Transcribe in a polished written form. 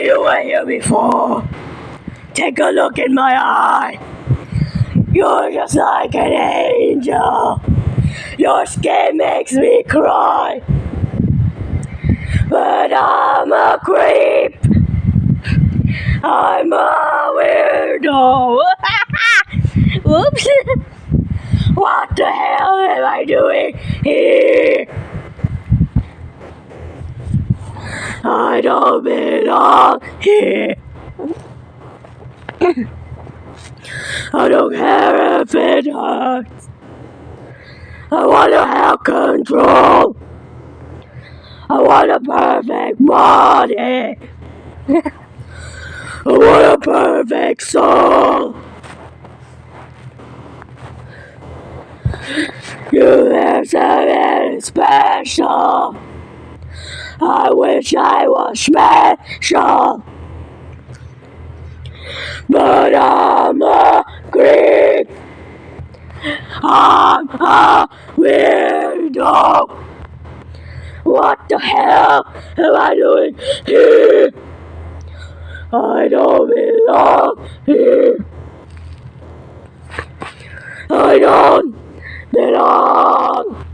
You were here before. Take a look in my eye. You're just like an angel. Your skin makes me cry. But I'm a creep. I'm a weirdo. Whoops. What the hell am I doing here? I don't belong here. I don't care if it hurts. I want to have control. I want a perfect body. I want a perfect soul. You have something special. I wish I was special. But I'm a creep. I'm a weirdo. What the hell am I doing here? I don't belong here. I don't belong.